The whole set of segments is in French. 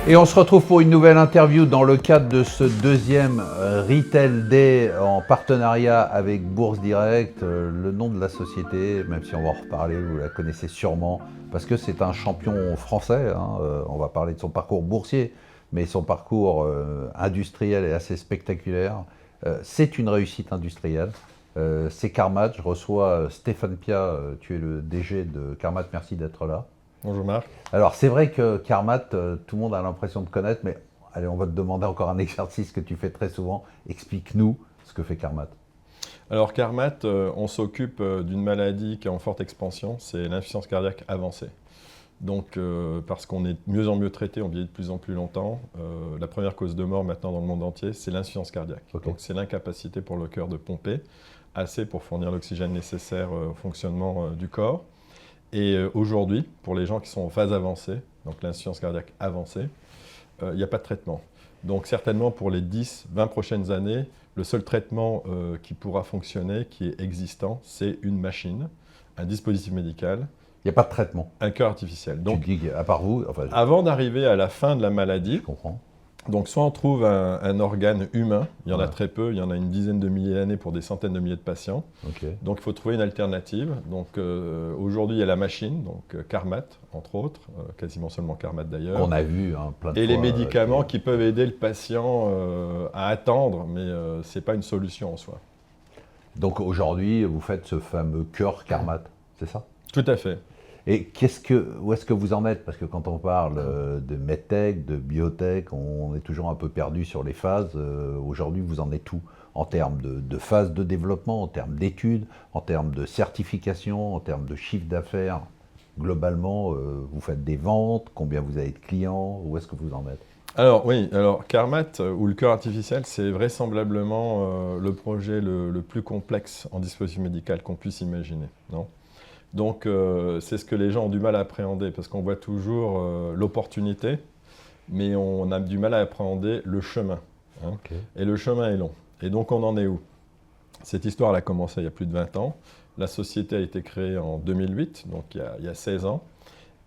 Et on se retrouve pour une nouvelle interview dans le cadre de ce deuxième Retail Day en partenariat avec Bourse Direct. Le nom de la société, même si on va en reparler, vous la connaissez sûrement, parce que c'est un champion français. On va parler de son parcours boursier, mais son parcours industriel est assez spectaculaire. C'est une réussite industrielle. C'est Carmat. Je reçois Stéphane Pia, tu es le DG de Carmat, merci d'être là. Bonjour Marc. Alors c'est vrai que Carmat, tout le monde a l'impression de connaître, mais allez, on va te demander encore un exercice que tu fais très souvent. Explique-nous ce que fait Carmat. Alors Carmat, on s'occupe d'une maladie qui est en forte expansion, c'est l'insuffisance cardiaque avancée. Donc parce qu'on est de mieux en mieux traité, on vieillit de plus en plus longtemps, la première cause de mort maintenant dans le monde entier, c'est l'insuffisance cardiaque. Okay. Donc c'est l'incapacité pour le cœur de pomper assez pour fournir l'oxygène nécessaire au fonctionnement du corps. Et aujourd'hui, pour les gens qui sont en phase avancée, donc l'insuffisance cardiaque avancée, il n'y a pas de traitement. Donc certainement pour les 10-20 prochaines années, le seul traitement qui pourra fonctionner, qui est existant, c'est une machine, un dispositif médical. Il n'y a pas de traitement. Un cœur artificiel. Donc, tu dis, à part vous, enfin, avant d'arriver à la fin de la maladie, je comprends. Donc soit on trouve un organe humain, il y en a très peu, il y en a une dizaine de milliers d'années pour des centaines de milliers de patients. Okay. Donc il faut trouver une alternative. Donc aujourd'hui il y a la machine, donc Carmat entre autres, quasiment seulement Carmat d'ailleurs. On a vu plein de Et fois, les médicaments qui peuvent aider le patient à attendre, mais ce n'est pas une solution en soi. Donc aujourd'hui vous faites ce fameux cœur Carmat, c'est ça? Tout à fait. Et où est-ce que vous en êtes? Parce que quand on parle de medtech, de biotech, on est toujours un peu perdu sur les phases. Aujourd'hui, vous en êtes où en termes de phase de développement, en termes d'études, en termes de certification, en termes de chiffre d'affaires? Globalement, vous faites des ventes, combien vous avez de clients, où est-ce que vous en êtes? Alors oui, Carmat ou le cœur artificiel, c'est vraisemblablement le projet le plus complexe en dispositif médical qu'on puisse imaginer, non ? Donc, c'est ce que les gens ont du mal à appréhender, parce qu'on voit toujours l'opportunité, mais on a du mal à appréhender le chemin. Hein. Okay. Et le chemin est long. Et donc, on en est où? Cette histoire elle a commencé il y a plus de 20 ans. La société a été créée en 2008, donc il y a 16 ans.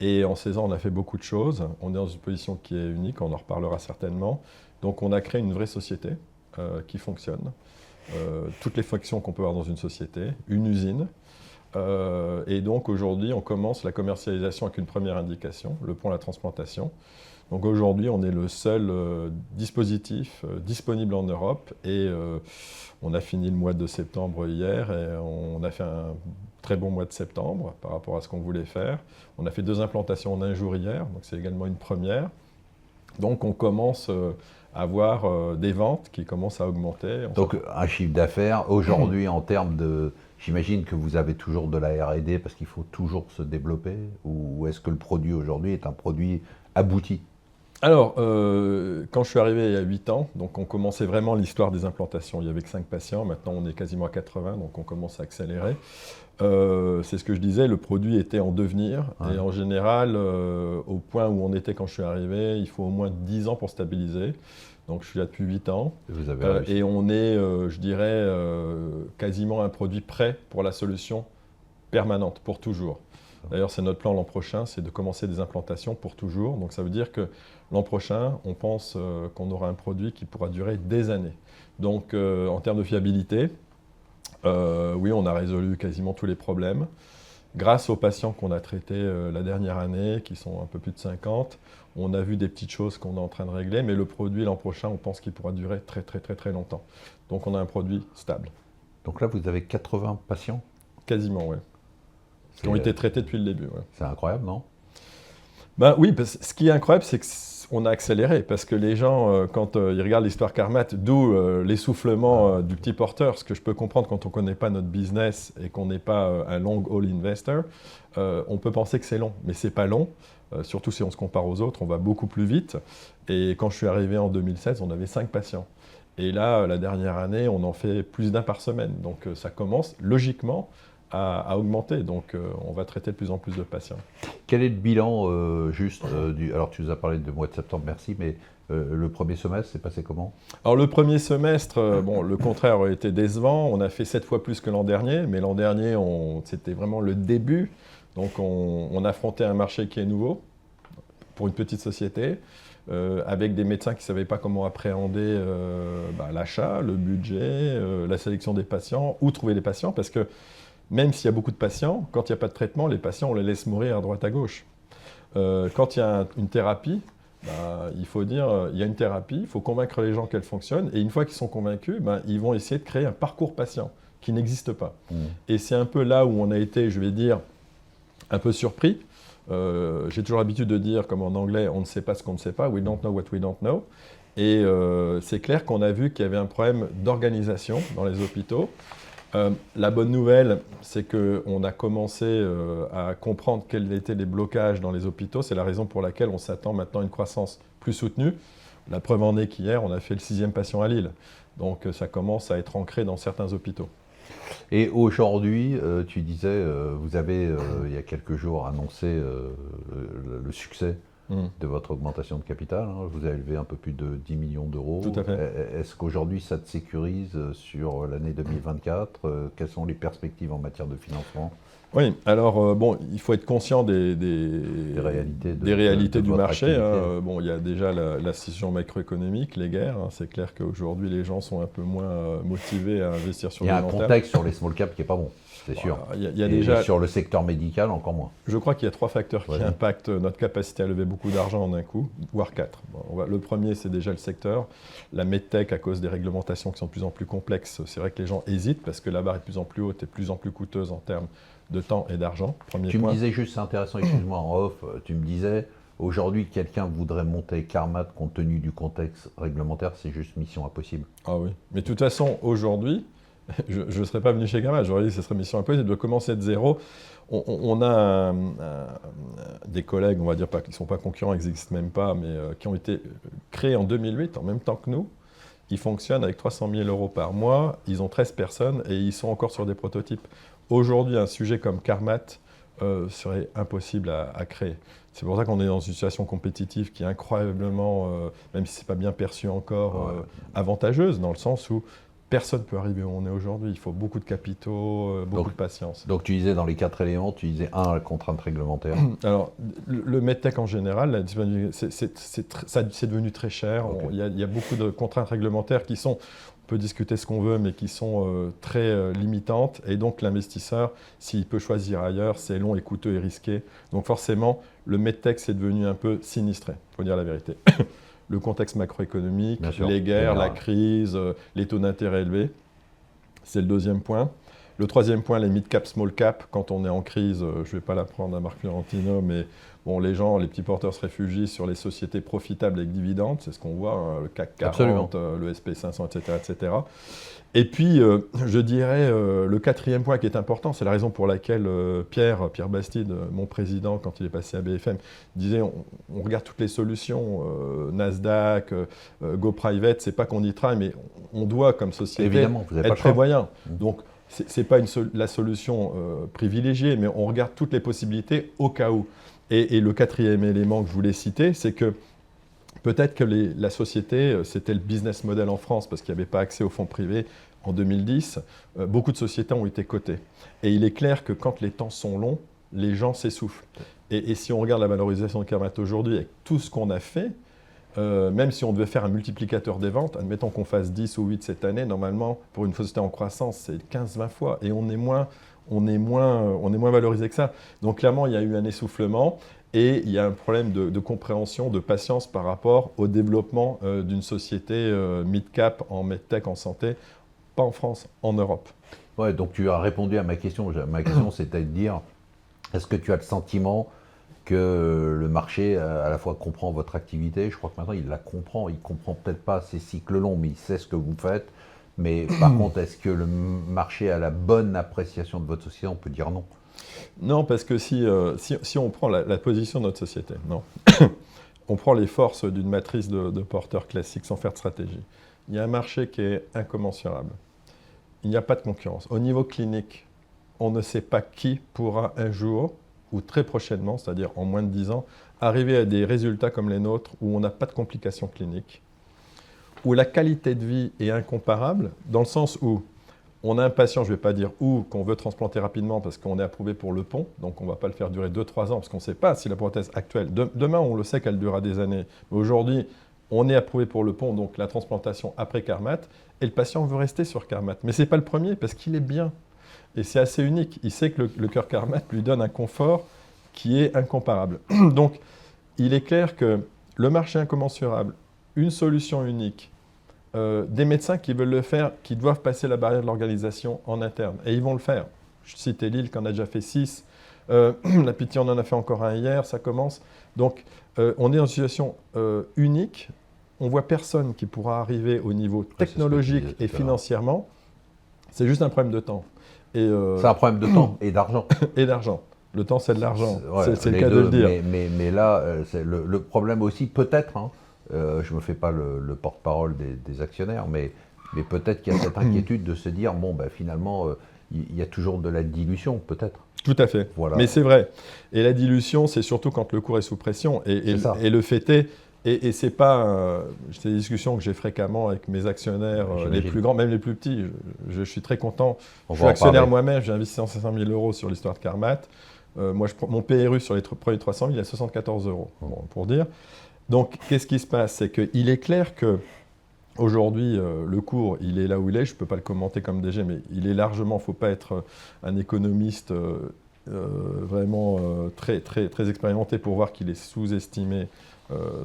Et en 16 ans, on a fait beaucoup de choses. On est dans une position qui est unique, on en reparlera certainement. Donc, on a créé une vraie société qui fonctionne. Toutes les fonctions qu'on peut avoir dans une société, une usine. Et donc aujourd'hui, on commence la commercialisation avec une première indication, le pont à la transplantation. Donc aujourd'hui, on est le seul dispositif disponible en Europe et on a fini le mois de septembre hier et on a fait un très bon mois de septembre par rapport à ce qu'on voulait faire. On a fait 2 implantations en un jour hier, donc c'est également une première. Donc on commence à avoir des ventes qui commencent à augmenter. Donc un chiffre d'affaires aujourd'hui en termes de... J'imagine que vous avez toujours de la R&D parce qu'il faut toujours se développer, ou est-ce que le produit aujourd'hui est un produit abouti? Alors, quand je suis arrivé il y a 8 ans, donc on commençait vraiment l'histoire des implantations. Il n'y avait que 5 patients, maintenant on est quasiment à 80, donc on commence à accélérer. C'est ce que je disais, le produit était en devenir, et en général, au point où on était quand je suis arrivé, il faut au moins 10 ans pour stabiliser. Donc je suis là depuis 8 ans, et on est, je dirais, quasiment un produit prêt pour la solution permanente, pour toujours. D'ailleurs, c'est notre plan l'an prochain, c'est de commencer des implantations pour toujours. Donc ça veut dire que l'an prochain, on pense qu'on aura un produit qui pourra durer des années. Donc en termes de fiabilité, oui, on a résolu quasiment tous les problèmes. Grâce aux patients qu'on a traités la dernière année, qui sont un peu plus de 50, on a vu des petites choses qu'on est en train de régler, mais le produit l'an prochain, on pense qu'il pourra durer très très très très longtemps. Donc on a un produit stable. Donc là, vous avez 80 patients? Quasiment, oui. Qui ont été traités depuis le début. Ouais. C'est incroyable, non? Ben oui, parce que ce qui est incroyable, c'est qu'on a accéléré, parce que les gens, quand ils regardent l'histoire Carmat, d'où l'essoufflement du petit porteur, ce que je peux comprendre quand on ne connaît pas notre business et qu'on n'est pas un long haul investor, on peut penser que c'est long, mais ce n'est pas long. Surtout si on se compare aux autres, on va beaucoup plus vite. Et quand je suis arrivé en 2016, on avait 5 patients. Et là, la dernière année, on en fait plus d'1 par semaine. Donc ça commence logiquement à augmenter. Donc, on va traiter de plus en plus de patients. Quel est le bilan alors tu nous as parlé de mois de septembre, merci, mais le premier semestre, c'est passé comment? Alors le premier semestre, bon, le contraire aurait été décevant. On a fait 7 fois plus que l'an dernier, mais l'an dernier, c'était vraiment le début. Donc on affrontait un marché qui est nouveau pour une petite société, avec des médecins qui ne savaient pas comment appréhender l'achat, le budget, la sélection des patients, où trouver les patients, parce que même s'il y a beaucoup de patients, quand il n'y a pas de traitement, les patients, on les laisse mourir à droite à gauche. Quand il y a une thérapie, il faut dire, il y a une thérapie, il faut convaincre les gens qu'elle fonctionne, et une fois qu'ils sont convaincus, ils vont essayer de créer un parcours patient qui n'existe pas. Et c'est un peu là où on a été, je vais dire, un peu surpris. J'ai toujours l'habitude de dire, comme en anglais, on ne sait pas ce qu'on ne sait pas, we don't know what we don't know. Et c'est clair qu'on a vu qu'il y avait un problème d'organisation dans les hôpitaux. La bonne nouvelle, c'est qu'on a commencé à comprendre quels étaient les blocages dans les hôpitaux. C'est la raison pour laquelle on s'attend maintenant à une croissance plus soutenue. La preuve en est qu'hier, on a fait le 6e patient à Lille. Donc ça commence à être ancré dans certains hôpitaux. Et aujourd'hui, tu disais, vous avez, il y a quelques jours, annoncé le succès de votre augmentation de capital. Vous avez levé un peu plus de 10 millions d'euros. Tout à fait. Est-ce qu'aujourd'hui, ça te sécurise sur l'année 2024 Quelles sont les perspectives en matière de financement? Oui, alors il faut être conscient des réalités du marché. Il y a déjà la situation macroéconomique, les guerres. C'est clair qu'aujourd'hui, les gens sont un peu moins motivés à investir sur le long terme. Il y a un contexte sur les small caps qui n'est pas bon, c'est sûr. Et sur le secteur médical, encore moins. Je crois qu'il y a 3 facteurs qui impactent notre capacité à lever beaucoup d'argent en un coup, voire 4. Le premier, c'est déjà le secteur. La medtech, à cause des réglementations qui sont de plus en plus complexes, c'est vrai que les gens hésitent parce que la barre est de plus en plus haute et de plus en plus coûteuse en termes de temps et d'argent. Tu me disais juste, c'est intéressant, excuse-moi en off, tu me disais, aujourd'hui, quelqu'un voudrait monter Carmat compte tenu du contexte réglementaire, c'est juste mission impossible. Ah oui, mais de toute façon, aujourd'hui, je ne serais pas venu chez Carmat, j'aurais dit que ce serait mission impossible de commencer de zéro. On a des collègues, on va dire pas, qui ne sont pas concurrents, ils n'existent même pas, mais qui ont été créés en 2008, en même temps que nous. Ils fonctionnent avec 300 000 euros par mois, ils ont 13 personnes et ils sont encore sur des prototypes. Aujourd'hui, un sujet comme Carmat serait impossible à créer. C'est pour ça qu'on est dans une situation compétitive qui est incroyablement, même si ce n'est pas bien perçu encore, avantageuse, dans le sens où personne ne peut arriver où on est aujourd'hui. Il faut beaucoup de capitaux, beaucoup de patience. Donc tu disais dans les 4 éléments, tu disais la contrainte réglementaire. Alors, le medtech en général, c'est devenu très cher. Il y a beaucoup de contraintes réglementaires qui sont... On peut discuter ce qu'on veut, mais qui sont très limitantes. Et donc, l'investisseur, s'il peut choisir ailleurs, c'est long et coûteux et risqué. Donc, forcément, le medtech, c'est devenu un peu sinistré, il faut dire la vérité. Le contexte macroéconomique, les guerres, la crise, les taux d'intérêt élevés, c'est le deuxième point. Le troisième point, les mid-cap, small-cap, quand on est en crise, je ne vais pas l'apprendre à Marc Fiorentino, mais bon, les petits porteurs se réfugient sur les sociétés profitables avec dividendes, c'est ce qu'on voit, le CAC 40, le SP500, etc., etc. Et puis, je dirais, le quatrième point qui est important, c'est la raison pour laquelle Pierre Bastide, mon président, quand il est passé à BFM, disait on regarde toutes les solutions, Nasdaq, Go Private, c'est pas qu'on y travaille, mais on doit, comme société, être prévoyant. Donc, ce n'est pas la solution privilégiée, mais on regarde toutes les possibilités au cas où. Et le quatrième élément que je voulais citer, c'est que peut-être que la société, c'était le business model en France, parce qu'il n'y avait pas accès aux fonds privés en 2010, beaucoup de sociétés ont été cotées. Et il est clair que quand les temps sont longs, les gens s'essoufflent. Et si on regarde la valorisation de Carmat aujourd'hui, avec tout ce qu'on a fait, même si on devait faire un multiplicateur des ventes, admettons qu'on fasse 10 ou 8 cette année, normalement, pour une société en croissance, c'est 15-20 fois. Et on est moins valorisé que ça. Donc clairement, il y a eu un essoufflement et il y a un problème de compréhension, de patience par rapport au développement d'une société mid-cap en medtech, en santé, pas en France, en Europe. Ouais, donc tu as répondu à ma question. Ma question, c'était de dire, est-ce que tu as le sentiment que le marché à la fois comprend votre activité? Je crois que maintenant il la comprend. Il ne comprend peut-être pas ces cycles longs, mais il sait ce que vous faites. Mais par contre, est-ce que le marché a la bonne appréciation de votre société? On peut dire non. Non, parce que si on prend la position de notre société, non. On prend les forces d'une matrice de porteurs classiques sans faire de stratégie. Il y a un marché qui est incommensurable. Il n'y a pas de concurrence. Au niveau clinique, on ne sait pas qui pourra un jour, ou très prochainement, c'est-à-dire en moins de 10 ans, arriver à des résultats comme les nôtres, où on n'a pas de complications cliniques, où la qualité de vie est incomparable, dans le sens où on a un patient, je ne vais pas dire où, qu'on veut transplanter rapidement parce qu'on est approuvé pour le pont, donc on ne va pas le faire durer 2-3 ans, parce qu'on ne sait pas si la prothèse actuelle, demain on le sait qu'elle durera des années, mais aujourd'hui on est approuvé pour le pont, donc la transplantation après Carmat, et le patient veut rester sur Carmat. Mais ce n'est pas le premier, parce qu'il est bien, et c'est assez unique. Il sait que le cœur Carmat lui donne un confort qui est incomparable. Donc il est clair que le marché incommensurable, une solution unique, des médecins qui veulent le faire, qui doivent passer la barrière de l'organisation en interne. Et ils vont le faire. Je citais Lille qui en a déjà fait 6. La Pitié, on en a fait encore un hier, ça commence. Donc, on est dans une situation unique. On ne voit personne qui pourra arriver au niveau technologique et financièrement. C'est juste un problème de temps. C'est un problème de temps et d'argent. Et d'argent. Le temps, c'est de l'argent. Ouais, c'est le cas de le dire. Mais là, c'est le problème aussi, peut-être, hein, je ne me fais pas le porte-parole des actionnaires, mais peut-être qu'il y a cette inquiétude de se dire, bon, ben, finalement, il y a toujours de la dilution, peut-être. Tout à fait. Voilà. Mais c'est vrai. Et la dilution, c'est surtout quand le cours est sous pression. Et le fait est, et c'est pas... c'est des discussions que j'ai fréquemment avec mes actionnaires, les plus grands, même les plus petits. Je suis très content. Je suis actionnaire moi-même, j'ai investi 500 000 € sur l'histoire de Carmat. Moi, mon PRU sur les premiers 300 000, il est à 74 €, bon, pour dire. Donc, qu'est-ce qui se passe? C'est qu'il est clair qu'aujourd'hui, le cours, il est là où il est. Je ne peux pas le commenter comme DG, mais il est largement, il ne faut pas être un économiste vraiment très expérimenté pour voir qu'il est sous-estimé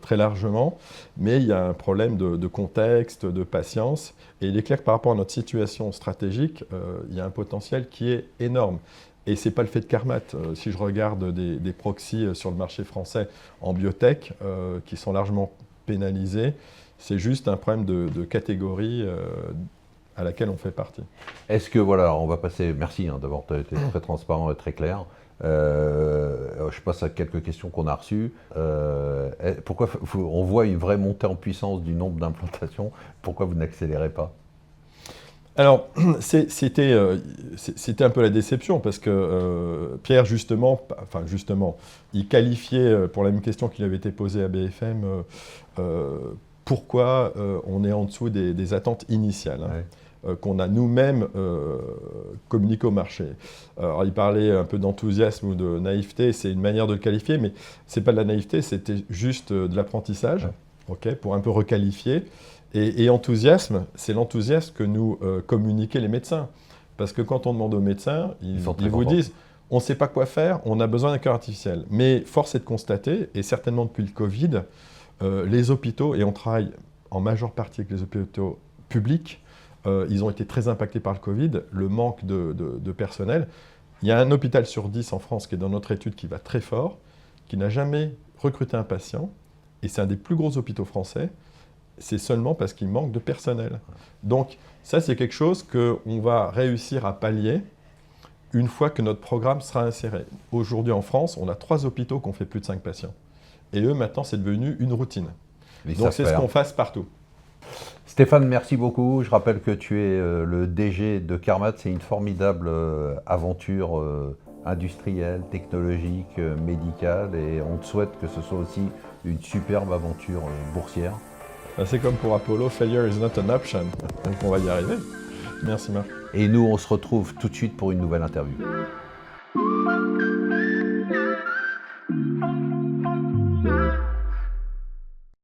très largement. Mais il y a un problème de contexte, de patience. Et il est clair que par rapport à notre situation stratégique, il y a un potentiel qui est énorme. Et ce n'est pas le fait de Carmat. Si je regarde des proxys sur le marché français en biotech, qui sont largement pénalisés, c'est juste un problème de catégorie à laquelle on fait partie. Est-ce que, voilà, on va passer, merci hein, d'avoir été très transparent et très clair. Je passe à quelques questions qu'on a reçues. Pourquoi on voit une vraie montée en puissance du nombre d'implantations? Pourquoi vous n'accélérez pas? Alors, c'était un peu la déception parce que Pierre, justement, il qualifiait, pour la même question qui lui avait été posée à BFM, pourquoi on est en dessous des attentes initiales, hein, qu'on a nous-mêmes communiqué au marché. Alors, il parlait un peu d'enthousiasme ou de naïveté, c'est une manière de le qualifier, mais ce n'est pas de la naïveté, c'était juste de l'apprentissage, pour un peu requalifier. Et enthousiasme, c'est l'enthousiasme que nous communiquaient les médecins. Parce que quand on demande aux médecins, ils vous disent « on ne sait pas quoi faire, on a besoin d'un cœur artificiel ». Mais force est de constater, et certainement depuis le Covid, les hôpitaux, et on travaille en majeure partie avec les hôpitaux publics, ils ont été très impactés par le Covid, le manque de personnel. Il y a un hôpital sur 10 en France qui est dans notre étude qui va très fort, qui n'a jamais recruté un patient, et c'est un des plus gros hôpitaux français. C'est seulement parce qu'il manque de personnel. Donc ça, c'est quelque chose qu'on va réussir à pallier une fois que notre programme sera inséré. Aujourd'hui en France, on a 3 hôpitaux qui ont fait plus de 5 patients. Et eux, maintenant, c'est devenu une routine. Donc c'est ce qu'on fasse partout. Stéphane, merci beaucoup. Je rappelle que tu es le DG de Carmat. C'est une formidable aventure industrielle, technologique, médicale. Et on te souhaite que ce soit aussi une superbe aventure boursière. C'est comme pour Apollo, failure is not an option. Donc on va y arriver. Merci Marc. Et nous, on se retrouve tout de suite pour une nouvelle interview.